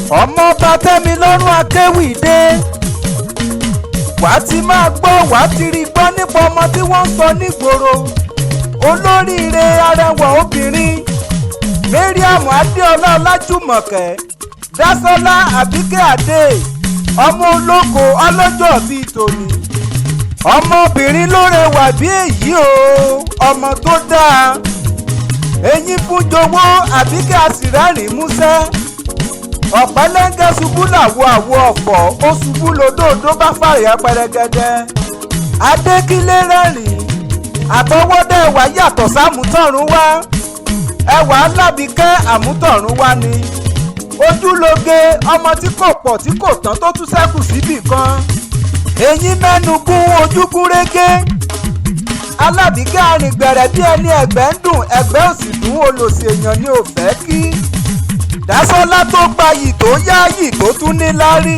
ọmọ ọba tẹ́mi lọ́rùn akéwì dé. wà á ti máa gbọ́ wà á ti rí gbọ́ nípa ọmọ tí wọ́n ń sọ nígboro. olóríire arẹwà obìnrin Mariam Adeola Olajumoke Dasola Àbíkẹ́ Adé ọmọ ológo ọlọ́jọ́ bíi tòní. ọmọbìnrin ló rẹwà bí èyí o ọmọ tó dáa. eyín fún jowó Àbíkẹ́ àsìrárìn músẹ́. ọ̀pẹ́lẹ́ngẹ́ ṣubú làwọ̀ àwọ̀ ọ̀fọ̀ ó ṣubú lódòdó bá fàyà pẹrẹgẹdẹ. adékílé rẹ́rìn àtọwọ́dá ẹwà yàtọ̀ sámútọ̀run wá. ẹwà Alábíkẹ́ àmútọ̀run wá ni. ojúlóge ọmọ tí kò pọ̀ tí kò tán tó tún ṣẹ́kù síbì kan. eyín mẹ́nu gún ojú gún régé. Alábíkẹ́ arìngbẹ̀rẹ̀ bí ẹni ẹ̀gbẹ́ ń dùn ẹ̀gbẹ́ òsì dùn olòṣì èèyàn ni ò fẹ́ kí. Dasola tó gbayì tó yáàyì tó tún níláárí.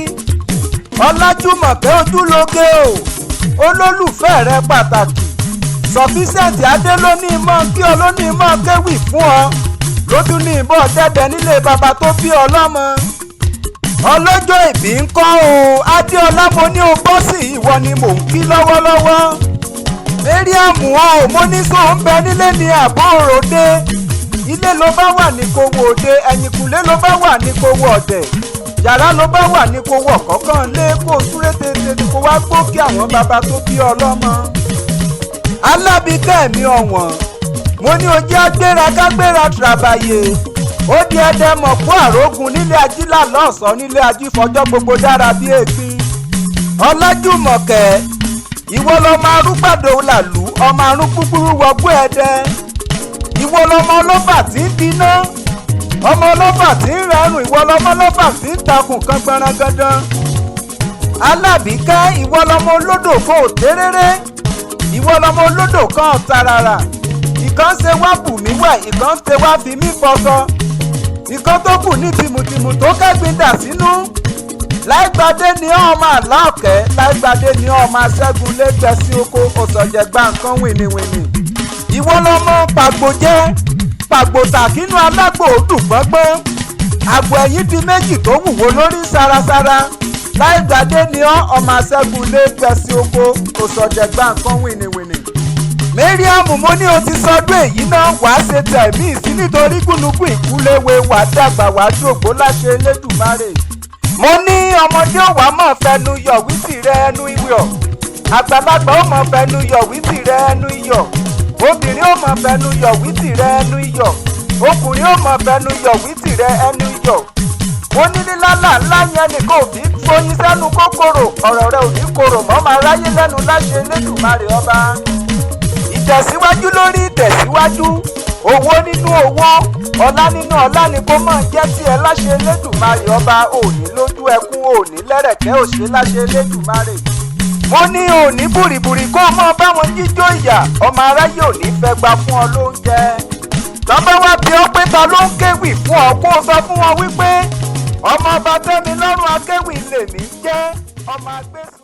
Ọlájúmọ̀kẹ́ ojúlóge o olólùfẹ́ rẹ pàtàkì. Sọfíṣẹ́ǹtì Adé ló ní ìmọ̀ kí ọ ló ní ìmọ̀ kéwì fún ọ. ló tún ní ìbọn dẹ́dẹ́ nílé bàbá tó bí ọlọ́mọ. ọlọ́jọ́ ìbí ń kọ́ o Adeola mo ní o bọ́ sí ìwọ ni mò ń kí lọ́wọ́lọ́wọ́. Mariam o mo ní sọ ń bẹ nílé ní àbọ̀ òròde. ilé ló bá wà ní kówó òde ẹ̀yìnkùlé ló bá wà ní kówó ọ̀dẹ̀. yàrá ló bá wà ní kówó ọ̀kọ̀ọ̀kan lé kó súré tètè kó wá gbó kí àwọn bàbá tó bí ọlọ́mọ. Alábíkẹ́ mi ọ̀wọ̀n mo ní ojú agbéra kágbéra tìràbàyè. ó di ẹdẹ mọ̀ fún àrógùn nílé ajílà lọ́sọ̀ọ́ nílé ajífọjọ́ gbogbo dára bí èéfín. Ọlájúmọ̀kẹ́ ìwọ lọmọ arúgbàdo làlú ọmọ arún gbúgbúrú wọgbó ẹdẹ. ìwọ lọmọ ọlọ́fà tí ń bínú ọmọ ọlọ́fà tí ń rẹrùn ìwọ lọmọ ọlọ́fà tí ń takùn kan gbọrangandan. Alábíkẹ́ ìwọ lọmọ olódò kò téréré ìwọ lọmọ olódò kan tarara. ìkan ṣe wá bù mí wẹ̀ ìkan ṣe wá fi mí fọṣọ. ìkan tó kù ní tìmùtìmù tó kẹ́gbin dà sínú. láìgbàdé ni ọmọ àláọ̀kẹ́ láìgbàdé ni ọmọ aṣẹ́gun lẹ́gbẹ̀ẹ́ sí oko òsọ̀jẹ̀gbà nǹkan wìnìwìnì. ìwọ lọmọ pàgbòjẹ́ pàgbòtà kínú alágbò dùn gbọ́ngbọ́n. àgbò ẹ̀yìn di méjì tó wúwo lórí sarasara. láìgbàdé ni ọmọ aṣẹ́gun lẹ́gbẹ̀ẹ́ sí oko òsọ̀jẹ̀gbà nǹkan wìnìwìnì. Mariam mo ní o ti sọdún èyí náà wàá ṣe tẹ̀mí sí nítorí gúnugún ìkúléwé wàá dàgbà wàá dògbó láṣẹ Elédùmarè. mo ní ọmọdé ò wá mọ̀ fẹnu yọ wítì rẹ ẹnu iyọ̀. àgbàlagbà ó mọ̀ fẹnu yọ wítì rẹ ẹnu iyọ̀. obìnrin ó mọ̀ fẹnu yọ wítì rẹ ẹnu iyọ̀. ọkùnrin ó mọ̀ fẹnu yọ wítì rẹ ẹnu iyọ̀. mo ní lílálà ńlá yẹn ni kò fi foyín sẹ́nu kòkòrò ọ̀rọ̀ rẹ ò ní korò mọ́ máa ráyé lẹ́nu láṣẹ Elédùmarè ọba. ìtẹ̀síwájú lórí ìtẹ̀síwájú owó nínú owó ọlá nínú ọlá ni kó máa jẹ́ tiẹ̀ láṣẹ Elédùmarè ọba. òní lójú ẹkún òní lẹ́rẹ̀kẹ́ òṣè láṣẹ Elédùmarè. mo ní òní bùrìbùrì kó mọ́ báwọn jíjó ìyà ọmọ aráyé òní fẹ́ gba fún ọ lóúnjẹ. tọ́bọ̀ wá bí ọ pé ta ló ń kéwì fún ọ kó sọ fún wọn wípé ọmọ ọba tẹ́mi lọ́rùn akéwì lèmi jẹ́ ọmọ agbésí.